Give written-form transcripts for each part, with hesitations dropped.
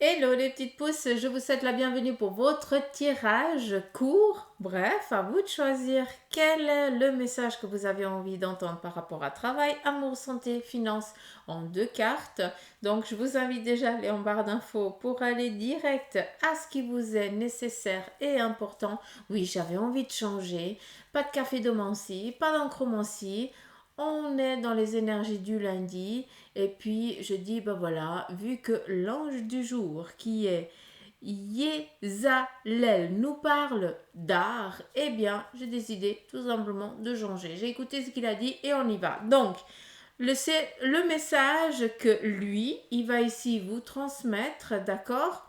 Hello les petites pousses, je vous souhaite la bienvenue pour votre tirage court. Bref, à vous de choisir quel est le message que vous avez envie d'entendre par rapport à travail, amour, santé, finances en 2 cartes. Donc je vous invite déjà à aller en barre d'infos pour aller direct à ce qui vous est nécessaire et important. Oui, j'avais envie de changer. Pas de café domancie, pas d'encromancie. On est dans les énergies du lundi et puis je dis ben voilà, vu que l'ange du jour qui est Yézalel nous parle d'art, eh bien j'ai décidé tout simplement de changer. J'ai écouté ce qu'il a dit et on y va. Donc c'est le message que lui, il va ici vous transmettre, d'accord,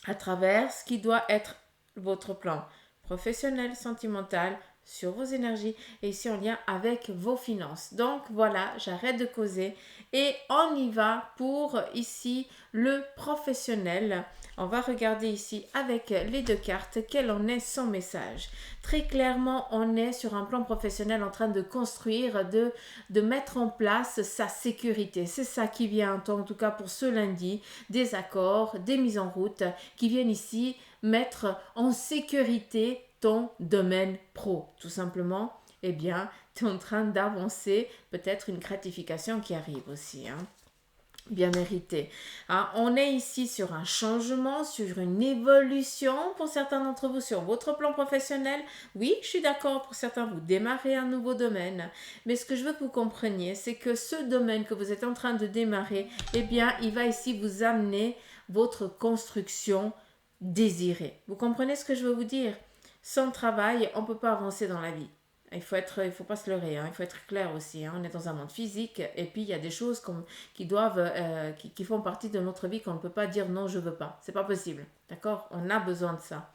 à travers ce qui doit être votre plan professionnel, sentimental, sur vos énergies et ici en lien avec vos finances. Donc voilà, j'arrête de causer et on y va pour ici le professionnel. On va regarder ici avec les 2 cartes quel en est son message. Très clairement, on est sur un plan professionnel en train de construire, de mettre en place sa sécurité. C'est ça qui vient en tout cas pour ce lundi, des accords, des mises en route qui viennent ici mettre en sécurité ton domaine pro. Tout simplement, eh bien, tu es en train d'avancer, peut-être une gratification qui arrive aussi. Bien mérité. On est ici sur un changement, sur une évolution pour certains d'entre vous sur votre plan professionnel. Oui, je suis d'accord, pour certains, vous démarrez un nouveau domaine. Mais ce que je veux que vous compreniez, c'est que ce domaine que vous êtes en train de démarrer, eh bien, il va ici vous amener votre construction désirée. Vous comprenez ce que je veux vous dire? Sans travail, on ne peut pas avancer dans la vie. Il faut pas se leurrer, il faut être clair aussi. On est dans un monde physique et puis il y a des choses qui font partie de notre vie qu'on ne peut pas dire non, je veux pas. C'est pas possible, d'accord? On a besoin de ça.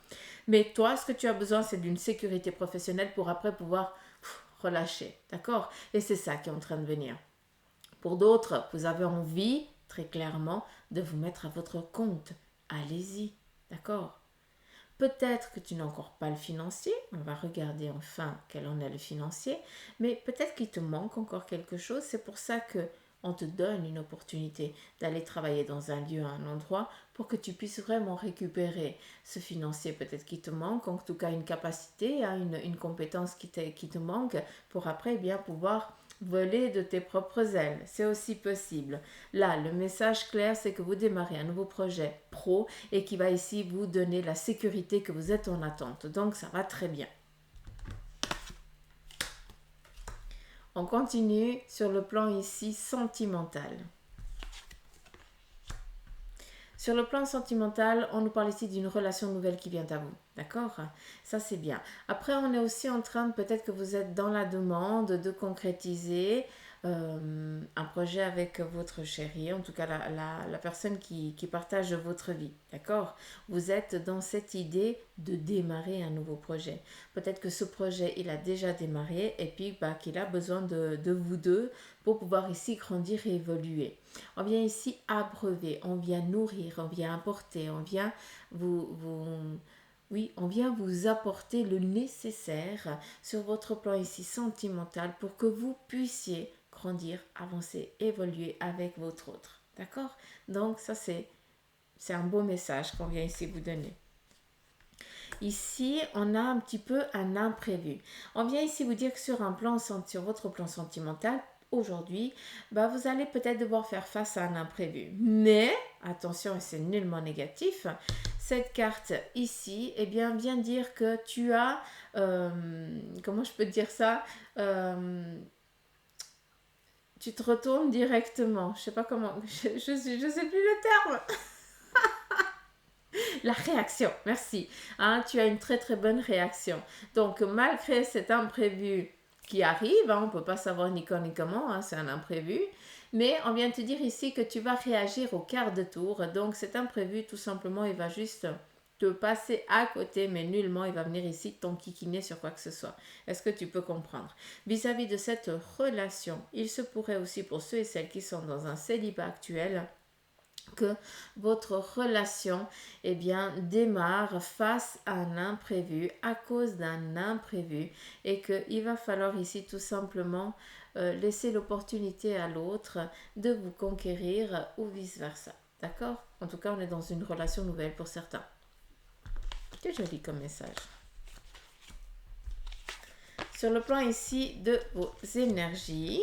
Mais toi, ce que tu as besoin, c'est d'une sécurité professionnelle pour après pouvoir relâcher, d'accord? Et c'est ça qui est en train de venir. Pour d'autres, vous avez envie, très clairement, de vous mettre à votre compte. Allez-y, d'accord? Peut-être que tu n'as encore pas le financier, on va regarder enfin quel en est le financier, mais peut-être qu'il te manque encore quelque chose, c'est pour ça que on te donne une opportunité d'aller travailler dans un lieu, un endroit, pour que tu puisses vraiment récupérer ce financier peut-être qui te manque, en tout cas une capacité, une compétence qui te manque, pour après bien pouvoir voler de tes propres ailes. C'est aussi possible. Là, le message clair, c'est que vous démarrez un nouveau projet pro et qui va ici vous donner la sécurité que vous êtes en attente. Donc, ça va très bien. On continue sur le plan ici sentimental. Sur le plan sentimental, on nous parle ici d'une relation nouvelle qui vient à vous. D'accord? Ça, c'est bien. Après, on est aussi en train de, peut-être que vous êtes dans la demande de concrétiser un projet avec votre chéri, en tout cas la personne qui partage votre vie. D'accord? Vous êtes dans cette idée de démarrer un nouveau projet. Peut-être que ce projet, il a déjà démarré et puis qu'il a besoin de vous deux pour pouvoir ici grandir et évoluer. On vient ici abreuver, on vient nourrir, on vient apporter, on vient on vient vous apporter le nécessaire sur votre plan ici sentimental pour que vous puissiez grandir, avancer, évoluer avec votre autre. D'accord? Donc ça c'est un beau message qu'on vient ici vous donner. Ici, on a un petit peu un imprévu. On vient ici vous dire que sur votre plan sentimental, aujourd'hui, vous allez peut-être devoir faire face à un imprévu. Mais, attention, c'est nullement négatif, cette carte ici, vient dire que tu as, comment je peux te dire ça, tu te retournes directement. Je sais pas comment, je sais plus le terme. La réaction, merci. Tu as une très très bonne réaction. Donc malgré cet imprévu qui arrive, on ne peut pas savoir ni quand ni comment, c'est un imprévu, mais on vient te dire ici que tu vas réagir au quart de tour. Donc cet imprévu, tout simplement, il va juste te passer à côté, mais nullement il va venir ici t'enquiquiner sur quoi que ce soit. Est-ce que tu peux comprendre? Vis-à-vis de cette relation, il se pourrait aussi pour ceux et celles qui sont dans un célibat actuel, que votre relation démarre face à un imprévu, à cause d'un imprévu, et qu'il va falloir ici tout simplement laisser l'opportunité à l'autre de vous conquérir ou vice-versa. D'accord? En tout cas, on est dans une relation nouvelle pour certains. Quel joli comme message. Sur le plan ici de vos énergies.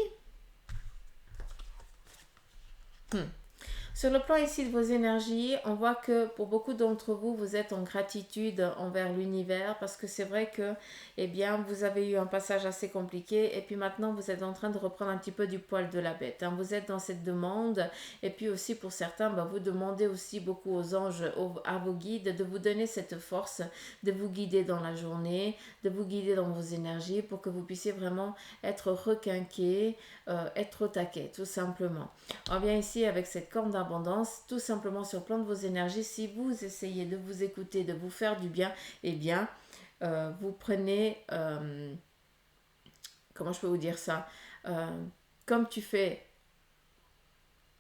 Sur le plan ici de vos énergies, on voit que pour beaucoup d'entre vous, vous êtes en gratitude envers l'univers parce que c'est vrai que, eh bien, vous avez eu un passage assez compliqué et puis maintenant, vous êtes en train de reprendre un petit peu du poil de la bête. Hein. Vous êtes dans cette demande et puis aussi pour certains, vous demandez aussi beaucoup aux anges, à vos guides de vous donner cette force, de vous guider dans la journée, de vous guider dans vos énergies pour que vous puissiez vraiment être requinqué, être au taquet, tout simplement. On vient ici avec cette corne d'abondance, tout simplement sur le plan de vos énergies. Si vous essayez de vous écouter, de vous faire du bien, eh bien, vous prenez, comment je peux vous dire ça, comme tu fais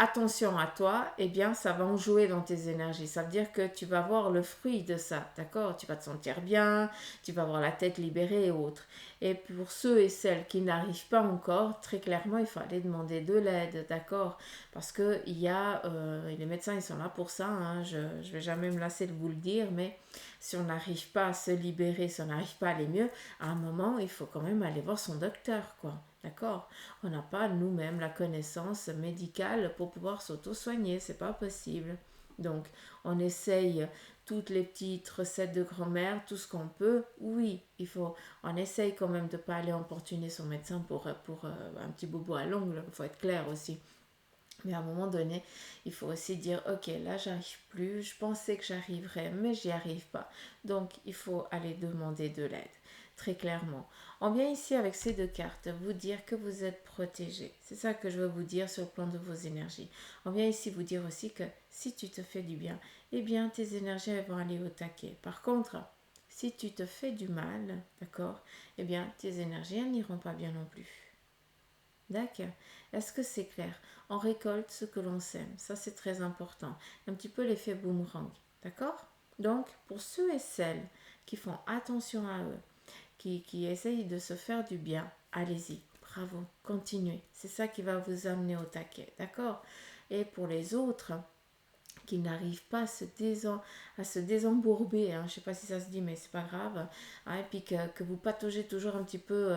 attention à toi, eh bien, ça va en jouer dans tes énergies. Ça veut dire que tu vas voir le fruit de ça, d'accord? Tu vas te sentir bien, tu vas avoir la tête libérée et autres. Et pour ceux et celles qui n'arrivent pas encore, très clairement, il faut aller demander de l'aide, d'accord? Parce que il y a, les médecins, ils sont là pour ça, hein, je ne vais jamais me lasser de vous le dire, mais si on n'arrive pas à se libérer, si on n'arrive pas à aller mieux, à un moment, il faut quand même aller voir son docteur, quoi. D'accord? On n'a pas nous-mêmes la connaissance médicale pour pouvoir s'auto-soigner, c'est pas possible. Donc, on essaye toutes les petites recettes de grand-mère, tout ce qu'on peut. Oui, on essaye quand même de ne pas aller importuner son médecin pour un petit bobo à l'ongle, il faut être clair aussi. Mais à un moment donné, il faut aussi dire, ok, là, j'arrive plus, je pensais que j'arriverais, mais j'y arrive pas. Donc, il faut aller demander de l'aide, très clairement. On vient ici avec ces deux cartes, vous dire que vous êtes protégé. C'est ça que je veux vous dire sur le plan de vos énergies. On vient ici vous dire aussi que si tu te fais du bien, eh bien, tes énergies elles vont aller au taquet. Par contre, si tu te fais du mal, d'accord, eh bien, tes énergies, elles n'iront pas bien non plus. D'accord. Est-ce que c'est clair? On récolte ce que l'on sème. Ça, c'est très important. Un petit peu l'effet boomerang. D'accord? Donc, pour ceux et celles qui font attention à eux, qui essayent de se faire du bien, allez-y. Bravo. Continuez. C'est ça qui va vous amener au taquet. D'accord? Et pour les autres qui n'arrivent pas à se désembourber, hein, je ne sais pas si ça se dit, mais c'est pas grave, hein, et puis que vous pataugez toujours un petit peu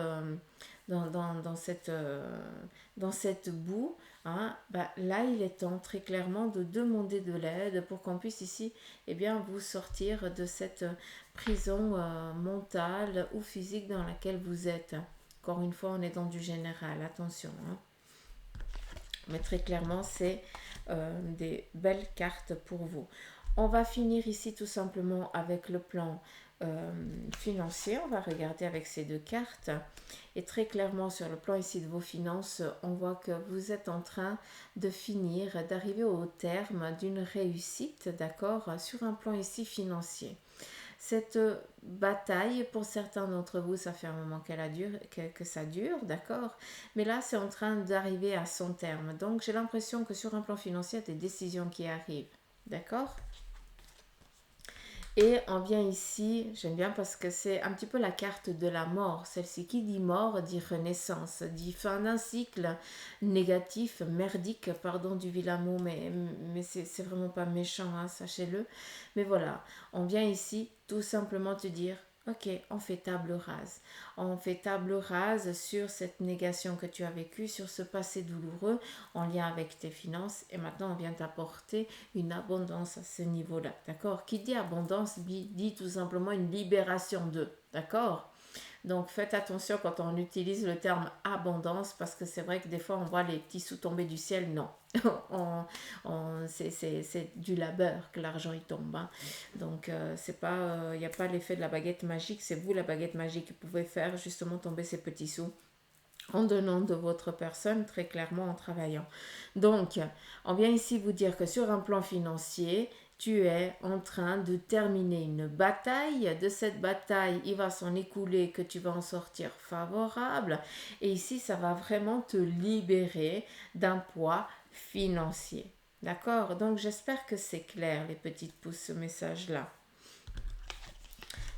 dans cette boue, hein, là il est temps très clairement de demander de l'aide pour qu'on puisse ici vous sortir de cette prison mentale ou physique dans laquelle vous êtes. Encore une fois, on est dans du général, attention. Hein. Mais très clairement, c'est des belles cartes pour vous. On va finir ici tout simplement avec le plan financier. On va regarder avec ces deux cartes. Et très clairement, sur le plan ici de vos finances, on voit que vous êtes en train de finir, d'arriver au terme d'une réussite, d'accord, sur un plan ici financier. Cette bataille, pour certains d'entre vous, ça fait un moment que ça dure, d'accord? Mais là, c'est en train d'arriver à son terme. Donc, j'ai l'impression que sur un plan financier, il y a des décisions qui arrivent, d'accord? Et on vient ici, j'aime bien parce que c'est un petit peu la carte de la mort. Celle-ci qui dit mort dit renaissance, dit fin d'un cycle négatif, merdique, pardon du vilain mot, mais c'est vraiment pas méchant, hein, sachez-le. Mais voilà, on vient ici tout simplement te dire, ok, on fait table rase. On fait table rase sur cette négation que tu as vécue, sur ce passé douloureux en lien avec tes finances. Et maintenant, on vient t'apporter une abondance à ce niveau-là. D'accord? Qui dit abondance dit tout simplement une libération d'eux. D'accord? Donc faites attention quand on utilise le terme abondance parce que c'est vrai que des fois on voit les petits sous tomber du ciel. Non, c'est du labeur que l'argent y tombe. Hein. Donc c'est pas, il n'y a pas l'effet de la baguette magique, c'est vous la baguette magique qui pouvez faire justement tomber ces petits sous en donnant de votre personne, très clairement en travaillant. Donc, on vient ici vous dire que sur un plan financier, tu es en train de terminer une bataille. De cette bataille, il va s'en écouler que tu vas en sortir favorable. Et ici, ça va vraiment te libérer d'un poids financier. D'accord? Donc, j'espère que c'est clair, les petites pouces, ce message-là.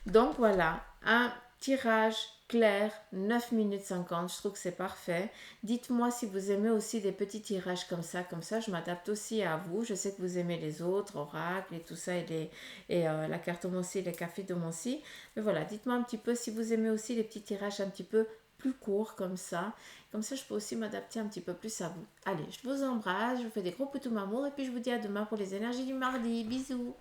Donc, voilà, un tirage clair, 9 minutes 50, je trouve que c'est parfait. Dites-moi si vous aimez aussi des petits tirages comme ça je m'adapte aussi à vous. Je sais que vous aimez les autres, Oracle et tout ça, et la cartomancie, les cafés de Mancy. Mais voilà, dites-moi un petit peu si vous aimez aussi les petits tirages un petit peu plus courts comme ça. Comme ça, je peux aussi m'adapter un petit peu plus à vous. Allez, je vous embrasse, je vous fais des gros petits amours et puis je vous dis à demain pour les énergies du mardi. Bisous!